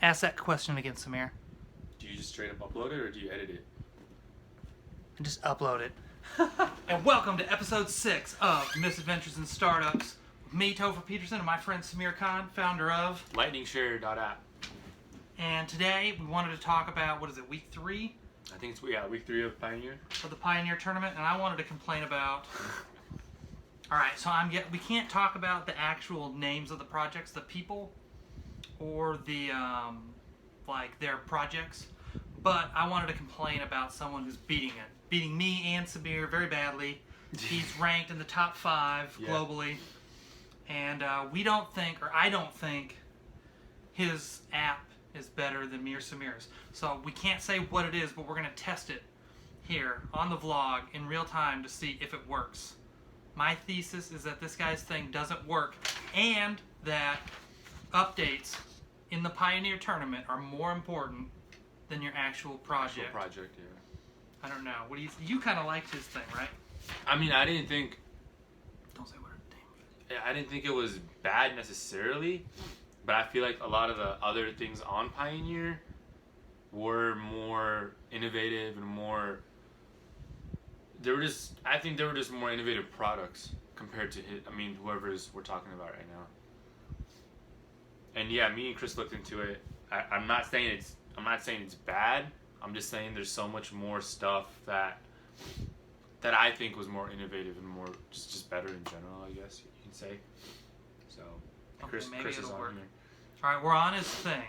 Ask that question again, Samir. Do you just straight up upload it or do you edit it? And just upload it. And welcome to episode 6 of Misadventures in Startups. With me, Topher Peterson, and my friend Samir Khan, founder of Lightningshare.app. And today we wanted to talk about, what is it, week 3? I think it's week 3 of Pioneer. Of the Pioneer Tournament, and I wanted to complain about... Alright, so we can't talk about the actual names of the projects, the people, or the, their projects, but I wanted to complain about someone who's beating me and Samir very badly. He's ranked in the top 5 globally, and I don't think his app is better than me or Samir's. So we can't say what it is, but we're going to test it here on the vlog in real time to see if it works. My thesis is that this guy's thing doesn't work, and that updates in the Pioneer Tournament are more important than your actual project. I don't know. What do you kind of liked his thing, right? I mean, I didn't think... Don't say what it I didn't think it was bad necessarily, but I feel like a lot of the other things on Pioneer were more innovative and more... I think they were just more innovative products compared to whoever we're talking about right now. And yeah, me and Chris looked into it. I'm not saying it's bad. I'm just saying there's so much more stuff that I think was more innovative and more just better in general, I guess you can say. So Chris is on here. All right, we're on his thing.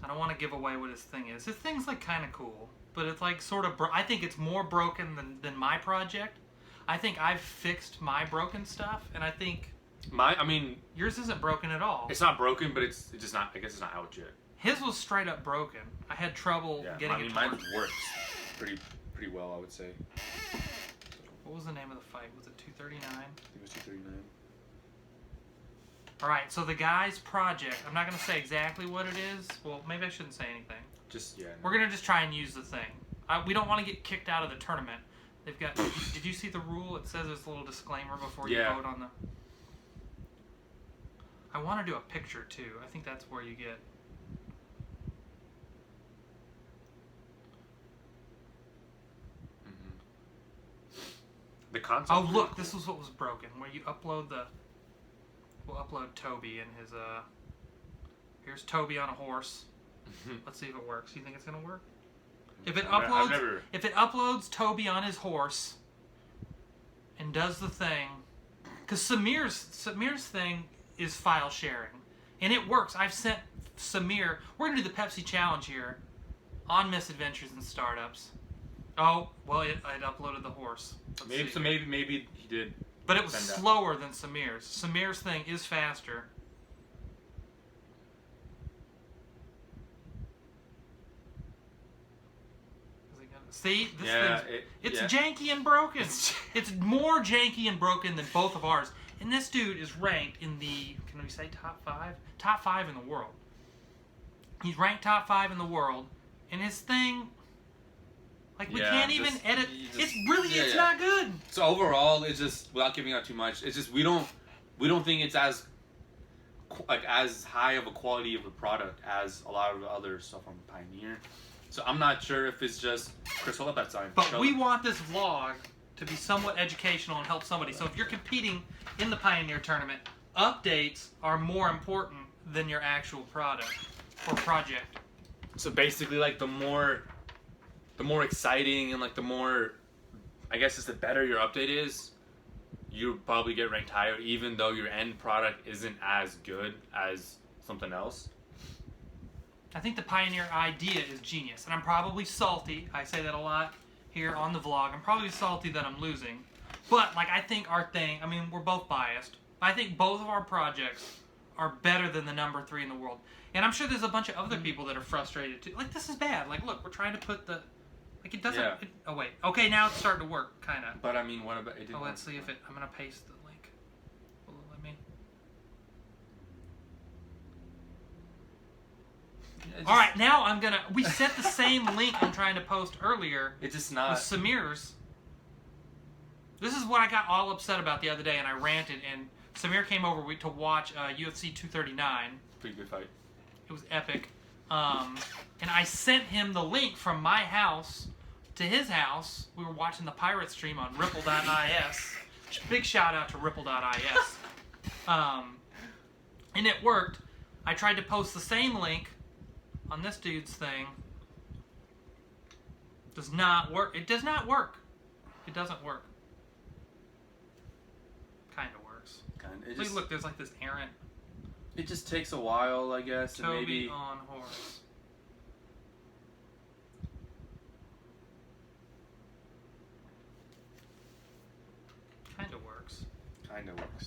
I don't want to give away what his thing is. His thing's like kind of cool, but it's like sort of. I think it's more broken than my project. I think I've fixed my broken stuff, and I think. Yours isn't broken at all. It's not broken, but it's just not. I guess it's not out yet. His was straight up broken. I had trouble getting it to mine work. works pretty well, I would say. What was the name of the fight? Was it 239? I think it was 239. All right, so the guy's project. I'm not going to say exactly what it is. Well, maybe I shouldn't say anything. We're going to just try and use the thing. We don't want to get kicked out of the tournament. They've got. Did you see the rule? It says there's a little disclaimer before you vote on the. I want to do a picture too. I think that's where you get. The concept. Oh look, this was what was broken. Where you upload the. We'll upload Toby and his. Here's Toby on a horse. Let's see if it works. You think it's gonna work? If it uploads Toby on his horse and does the thing, because Samir's thing is file sharing, and it works. I've sent Samir. We're gonna do the Pepsi challenge here on Misadventures in Startups. Oh well, it uploaded the horse. Maybe he did. But it was slower than Samir's. Samir's thing is faster. See, it's janky and broken. It's more janky and broken than both of ours. And this dude is ranked in the, can we say top 5? Top 5 in the world. He's ranked top 5 in the world. And his thing, we can't even edit. It's not good. So overall, it's just, without giving out too much, it's just we don't think it's as high of a quality of a product as a lot of the other stuff on Pioneer. So I'm not sure if it's just... Chris, hold up that sign. But we want this vlog to be somewhat educational and help somebody. So if you're competing in the Pioneer Tournament, updates are more important than your actual product or project. So basically, the more exciting and the more, I guess it's the better your update is, you probably get ranked higher, even though your end product isn't as good as something else. I think the Pioneer idea is genius, and I'm probably salty. I say that a lot here on the vlog. I'm probably salty that I'm losing, but I think our thing. We're both biased. I think both of our projects are better than the number 3 in the world, and I'm sure there's a bunch of other people that are frustrated too. This is bad. Look, we're trying to put the. It doesn't. Yeah. Oh wait. Okay, now it's starting to work, kind of. But what about it? Let's see if it. I'm gonna paste the link. Will it let me? All right, now I'm gonna. We set the same link I'm trying to post earlier. It's just not. With Samir's. This is what I got all upset about the other day, and I ranted. And Samir came over to watch UFC 239. Pretty good fight. It was epic. And I sent him the link from my house to his house. We were watching the pirate stream on ripple.is. Big shout out to ripple.is. And it worked. I tried to post the same link on this dude's thing. Does not work. It does not work. It doesn't work. Kind of works. Please look, there's like this errant. It just takes a while, I guess. Toby and maybe on horse. Kind of works. Kind of works.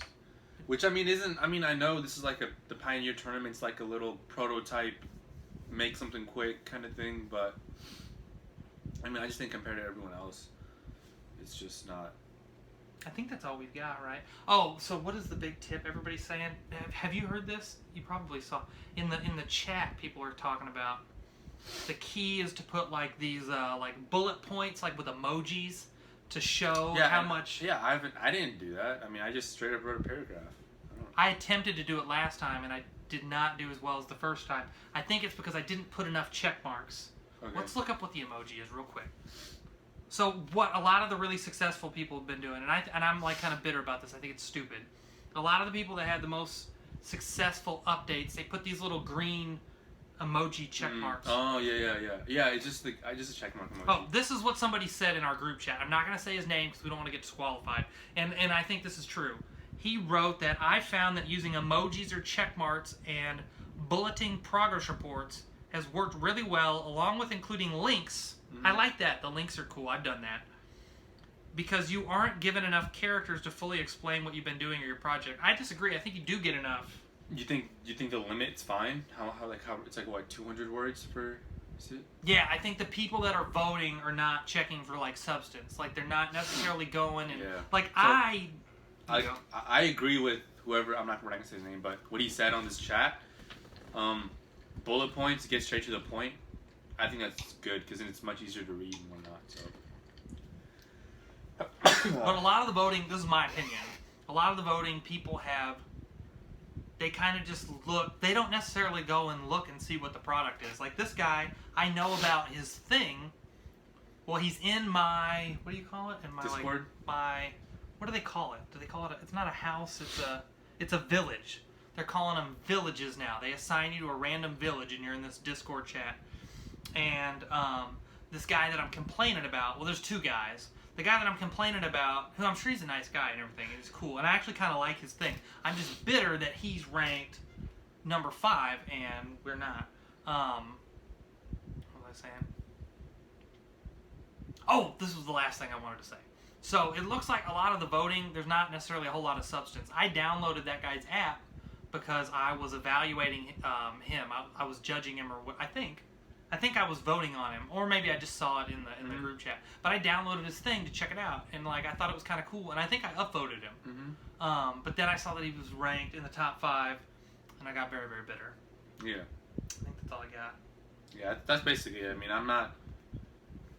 Which, I mean, isn't... I mean, I know this is like the Pioneer Tournament's like a little prototype, make something quick kind of thing, but... I mean, I just think compared to everyone else, it's just not... I think that's all we've got, right? Oh, so what is the big tip everybody's saying? Have you heard this? You probably saw. In the chat, people are talking about the key is to put like these like bullet points like with emojis to show how much... Yeah, I didn't do that. I mean, I just straight up wrote a paragraph. I attempted to do it last time, and I did not do as well as the first time. I think it's because I didn't put enough check marks. Okay. Let's look up what the emoji is real quick. So what a lot of the really successful people have been doing, and I'm like kind of bitter about this. I think it's stupid. A lot of the people that had the most successful updates, they put these little green emoji check marks. Oh yeah. It's just a check mark emoji. Oh, this is what somebody said in our group chat. I'm not going to say his name because we don't want to get disqualified. And I think this is true. He wrote that I found that using emojis or check marks and bulleting progress reports has worked really well, along with including links. I like that. The links are cool. I've done that. Because you aren't given enough characters to fully explain what you've been doing or your project. I disagree. I think you do get enough. You think the limit's fine? How it's like what, 200 words per? Is it? Yeah, I think the people that are voting are not checking for like substance. Like they're not necessarily going and like so, I agree with whoever. I'm not gonna say his name, but what he said on this chat. Bullet points, get straight to the point. I think that's good because then it's much easier to read and whatnot. So. But a lot of the voting, this is my opinion, a lot of the voting people have, they kind of just look, they don't necessarily go and look and see what the product is. Like this guy, I know about his thing. Well, he's in my, what do you call it? In my Discord? What do they call it? Do they call it, it's not a house, it's a village. They're calling them villages now. They assign you to a random village and you're in this Discord chat. And this guy that I'm complaining about, well, there's two guys. The guy that I'm complaining about, who I'm sure he's a nice guy and everything, and he's cool, and I actually kind of like his thing. I'm just bitter that he's ranked number 5 and we're not. What was I saying? Oh, this was the last thing I wanted to say. So it looks like a lot of the voting, there's not necessarily a whole lot of substance. I downloaded that guy's app because I was evaluating him. I was judging him, or what I think I was voting on him, or maybe I just saw it in the group chat. But I downloaded his thing to check it out, and like I thought it was kind of cool, and I think I upvoted him. But then I saw that he was ranked in the top 5, and I got very, very bitter. Yeah. I think that's all I got. Yeah, that's basically it. I mean, I'm not...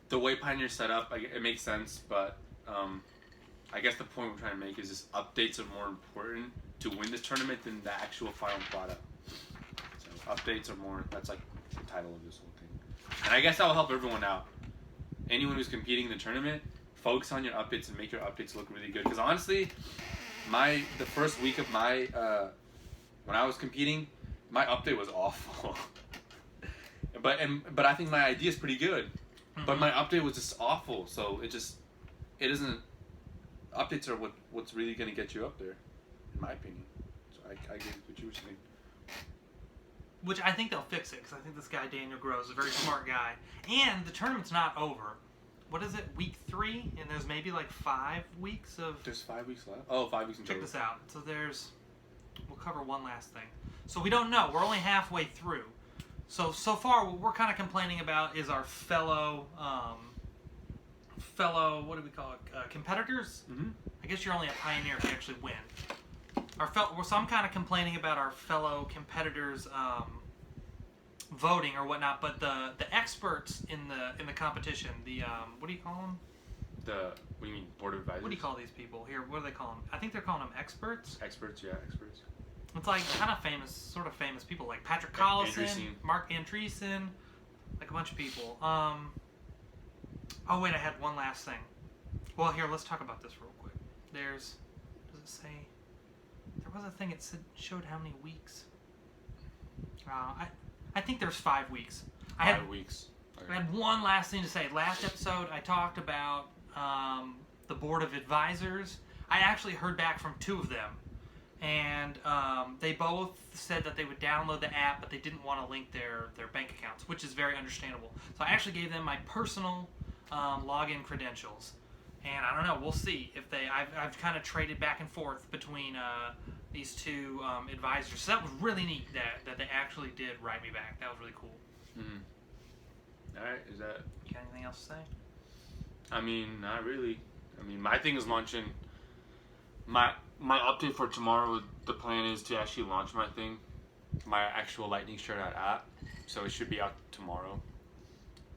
The way Pioneer's set up, it makes sense, but I guess the point we're trying to make is just updates are more important to win this tournament than the actual final product. So updates are more... That's like the title of this whole thing. And I guess that will help everyone out. Anyone who's competing in the tournament, focus on your updates and make your updates look really good. Because honestly, the first week of my... when I was competing, my update was awful. But I think my idea is pretty good. But my update was just awful, so it isn't. Updates are what's really going to get you up there, in my opinion. So I agree with what you were saying. Which I think they'll fix it, because I think this guy Daniel Gross is a very smart guy, and the tournament's not over. What is it, week 3? And there's maybe like 5 weeks of. There's 5 weeks left. Oh, 5 weeks in total. Check this out. So we'll cover one last thing. So we don't know. We're only halfway through. So far, what we're kind of complaining about is our fellow, what do we call it, competitors? Mm-hmm. I guess you're only a pioneer if you actually win. So I'm kind of complaining about our fellow competitors voting or whatnot, but the experts in the competition, what do you call them? What do you mean, board of advisors? What do you call these people? Here, what do they call them? I think they're calling them experts. Experts, yeah, experts. It's like kind of famous, sort of famous people like Patrick Collison, Mark Andreessen, like a bunch of people. Oh wait, I had one last thing. Well, here, let's talk about this real quick. Does it say? There was a thing. It showed how many weeks. I think there's 5 weeks. 5 weeks. Okay. I had one last thing to say. Last episode, I talked about the board of advisors. I actually heard back from 2 of them, and they both said that they would download the app, but they didn't want to link their bank accounts, which is very understandable. So I actually gave them my personal login credentials, and I don't know. We'll see if I've kind of traded back and forth between these 2 advisors. So that was really neat that they actually did write me back. That was really cool. Mm-hmm. All right, is that? You got anything else to say? I mean, not really. I mean, my thing is launching. My update for tomorrow. The plan is to actually launch my thing, my actual Lightning Share app. So it should be out tomorrow.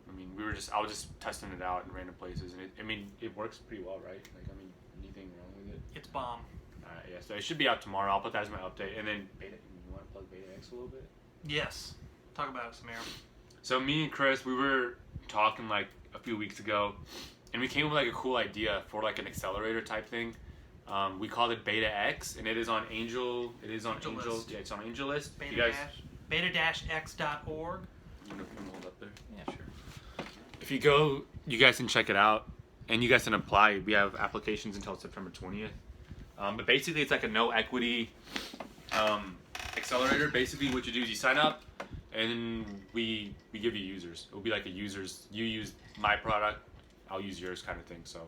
I mean, I was just testing it out in random places, and it works pretty well, right? Like, I mean, anything wrong with it? It's bomb. Yeah, so it should be out tomorrow. I'll put that as my update, and then Beta. You want to plug Beta X a little bit? Yes. Talk about it, Samir. So me and Chris, we were talking like a few weeks ago, and we came up with like a cool idea for like an accelerator type thing. We called it Beta X, and it is on Angel. It is on Angel. Yeah, it's on AngelList. Beta-x.org. You know, can hold up there. Yeah, sure. If you go, you guys can check it out, and you guys can apply. We have applications until September 20th. But basically, it's like a no equity accelerator. Basically, what you do is you sign up, and we give you users. It'll be like a users. You use my product, I'll use yours kind of thing. So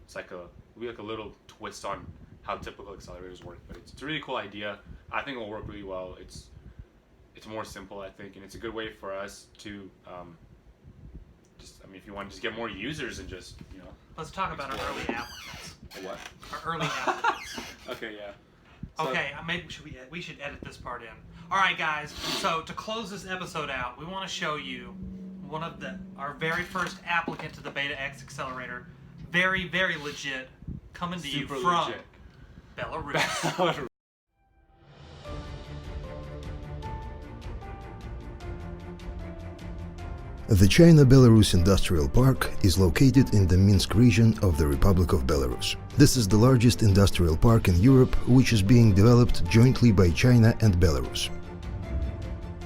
it's like it'll be like a little twist on how typical accelerators work. But it's a really cool idea. I think it'll work really well. It's more simple, I think, and it's a good way for us to if you want to just get more users and just Let's talk about our early applicants. What? Our early applicants. Okay, yeah. So, okay, maybe we should edit this part in. All right, guys. So to close this episode out, we want to show you one of our very first applicant to the Beta X Accelerator. Very, very legit. Coming to you from legit. Belarus. The China-Belarus Industrial Park is located in the Minsk region of the Republic of Belarus. This is the largest industrial park in Europe, which is being developed jointly by China and Belarus.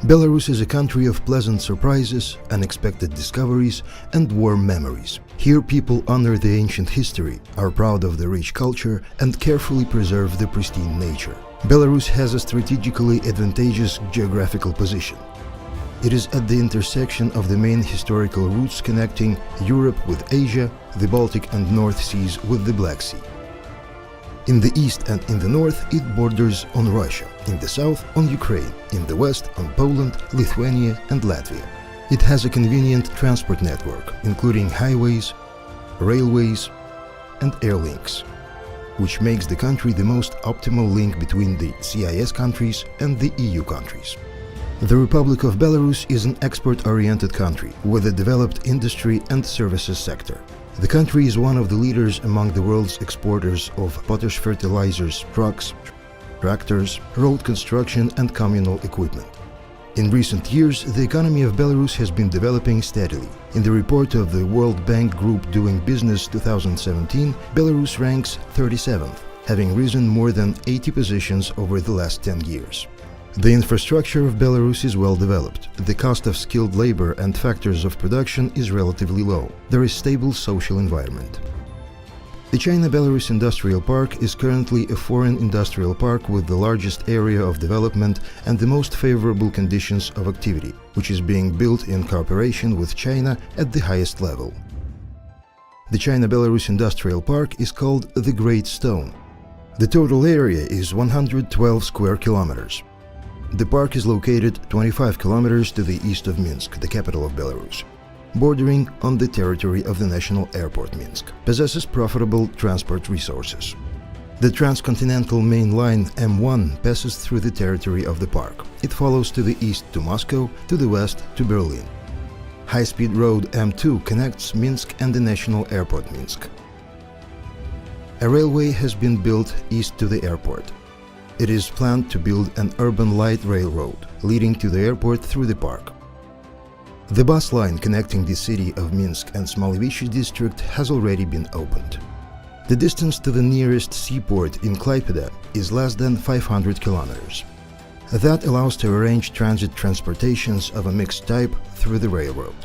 Belarus is a country of pleasant surprises, unexpected discoveries, and warm memories. Here people honor the ancient history, are proud of the rich culture, and carefully preserve the pristine nature. Belarus has a strategically advantageous geographical position. It is at the intersection of the main historical routes connecting Europe with Asia, the Baltic and North Seas with the Black Sea. In the east and in the north it borders on Russia, in the south on Ukraine, in the west on Poland, Lithuania and Latvia. It has a convenient transport network, including highways, railways and air links, which makes the country the most optimal link between the CIS countries and the EU countries. The Republic of Belarus is an export-oriented country with a developed industry and services sector. The country is one of the leaders among the world's exporters of potash fertilizers, trucks, tractors, road construction and communal equipment. In recent years, the economy of Belarus has been developing steadily. In the report of the World Bank Group Doing Business 2017, Belarus ranks 37th, having risen more than 80 positions over the last 10 years. The infrastructure of Belarus is well developed. The cost of skilled labor and factors of production is relatively low. There is stable social environment. The China-Belarus Industrial Park is currently a foreign industrial park with the largest area of development and the most favorable conditions of activity, which is being built in cooperation with China at the highest level. The China-Belarus Industrial Park is called the Great Stone. The total area is 112 square kilometers. The park is located 25 kilometers to the east of Minsk, the capital of Belarus, bordering on the territory of the national airport Minsk, possesses profitable transport resources. The transcontinental main line M1 passes through the territory of the park. It follows to the east to Moscow, to the west to Berlin. High-speed road M2 connects Minsk and the national airport Minsk. A railway has been built east to the airport. It is planned to build an urban light railroad leading to the airport through the park. The bus line connecting the city of Minsk and Smolevichi district has already been opened. The distance to the nearest seaport in Klaipėda is less than 500 kilometers. That allows to arrange transit transportations of a mixed type through the railroad.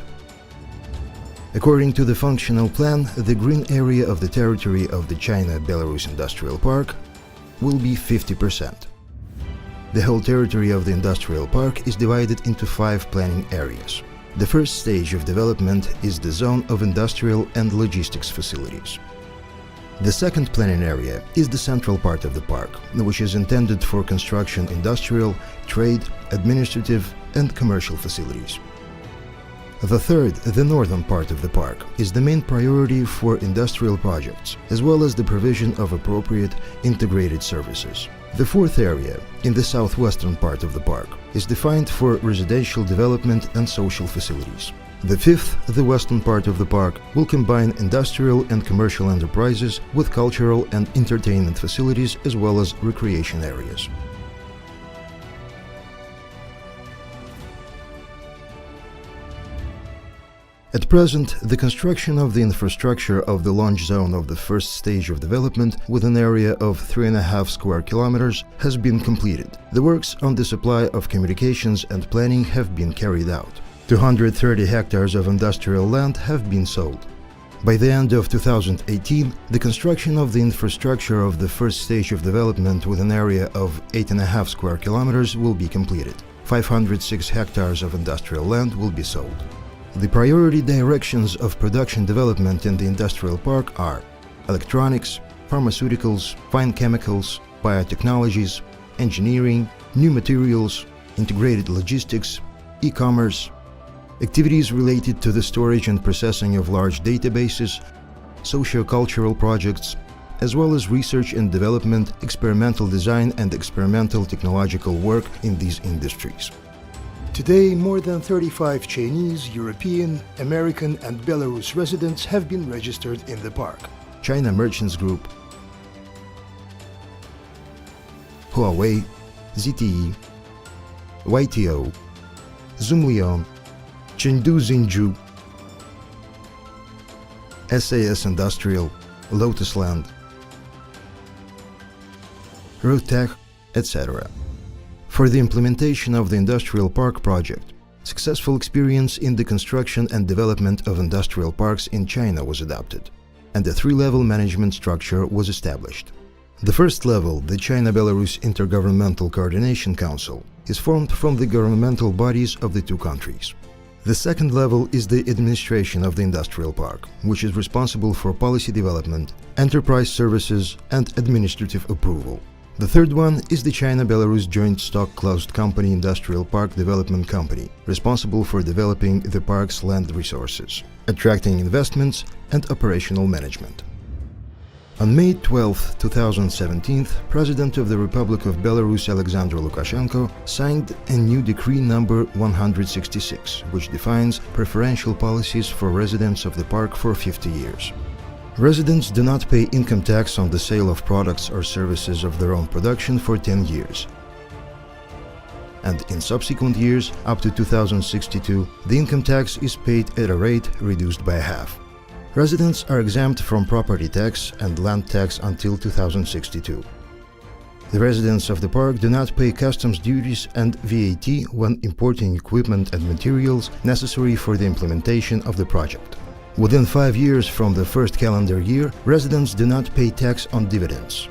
According to the functional plan, the green area of the territory of the China-Belarus Industrial Park will be 50%. The whole territory of the industrial park is divided into 5 planning areas. The first stage of development is the zone of industrial and logistics facilities. The second planning area is the central part of the park, which is intended for construction industrial, trade, administrative and commercial facilities. The third, the northern part of the park, is the main priority for industrial projects, as well as the provision of appropriate integrated services. The fourth area, in the southwestern part of the park, is defined for residential development and social facilities. The fifth, the western part of the park, will combine industrial and commercial enterprises with cultural and entertainment facilities as well as recreation areas. At present, the construction of the infrastructure of the launch zone of the first stage of development, with an area of 3.5 square kilometers, has been completed. The works on the supply of communications and planning have been carried out. 230 hectares of industrial land have been sold. By the end of 2018, the construction of the infrastructure of the first stage of development with an area of 8.5 square kilometers will be completed. 506 hectares of industrial land will be sold. The priority directions of production development in the industrial park are electronics, pharmaceuticals, fine chemicals, biotechnologies, engineering, new materials, integrated logistics, e-commerce, activities related to the storage and processing of large databases, socio-cultural projects, as well as research and development, experimental design and experimental technological work in these industries. Today, more than 35 Chinese, European, American and Belarus residents have been registered in the park. China Merchants Group, Huawei, ZTE, YTO, Zoomlion, Chengdu Xinju, SAS Industrial, Lotus Land, Rotech, etc. For the implementation of the industrial park project, successful experience in the construction and development of industrial parks in China was adopted, and a 3-level management structure was established. The first level, the China-Belarus Intergovernmental Coordination Council, is formed from the governmental bodies of the 2 countries. The second level is the administration of the industrial park, which is responsible for policy development, enterprise services and administrative approval. The third one is the China-Belarus Joint Stock Closed Company Industrial Park Development Company, responsible for developing the park's land resources, attracting investments and operational management. On May 12, 2017, President of the Republic of Belarus Alexander Lukashenko signed a new decree number 166, which defines preferential policies for residents of the park for 50 years. Residents do not pay income tax on the sale of products or services of their own production for 10 years. And in subsequent years, up to 2062, the income tax is paid at a rate reduced by half. Residents are exempt from property tax and land tax until 2062. The residents of the park do not pay customs duties and VAT when importing equipment and materials necessary for the implementation of the project. Within 5 years from the first calendar year, residents do not pay tax on dividends.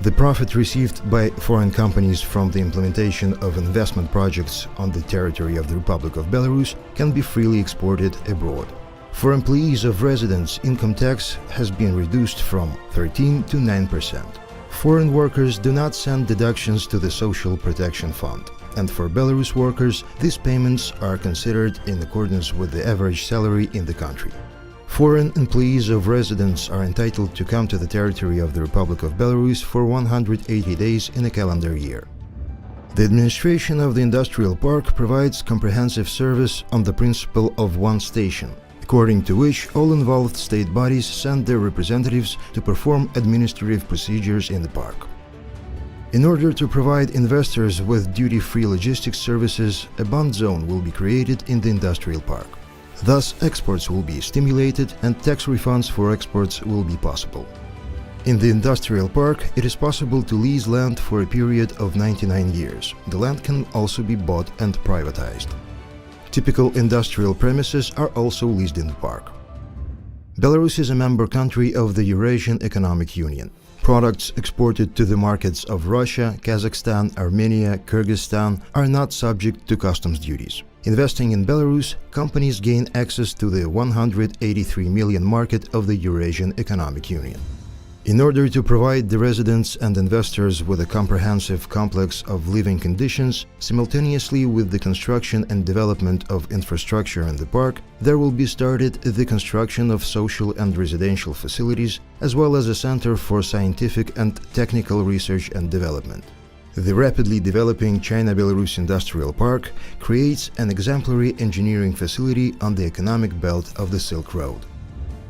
The profit received by foreign companies from the implementation of investment projects on the territory of the Republic of Belarus can be freely exported abroad. For employees of residents, income tax has been reduced from 13 to 9%. Foreign workers do not send deductions to the Social Protection Fund, and for Belarus workers, these payments are considered in accordance with the average salary in the country. Foreign employees of residents are entitled to come to the territory of the Republic of Belarus for 180 days in a calendar year. The administration of the industrial park provides comprehensive service on the principle of one station, according to which all involved state bodies send their representatives to perform administrative procedures in the park. In order to provide investors with duty-free logistics services, a bond zone will be created in the industrial park. Thus, exports will be stimulated and tax refunds for exports will be possible. In the industrial park, it is possible to lease land for a period of 99 years. The land can also be bought and privatized. Typical industrial premises are also leased in the park. Belarus is a member country of the Eurasian Economic Union. Products exported to the markets of Russia, Kazakhstan, Armenia, Kyrgyzstan are not subject to customs duties. Investing in Belarus, companies gain access to the 183 million market of the Eurasian Economic Union. In order to provide the residents and investors with a comprehensive complex of living conditions, simultaneously with the construction and development of infrastructure in the park, there will be started the construction of social and residential facilities, as well as a center for scientific and technical research and development. The rapidly developing China-Belarus Industrial Park creates an exemplary engineering facility on the economic belt of the Silk Road.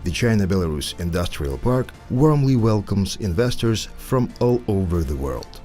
The China-Belarus Industrial Park warmly welcomes investors from all over the world.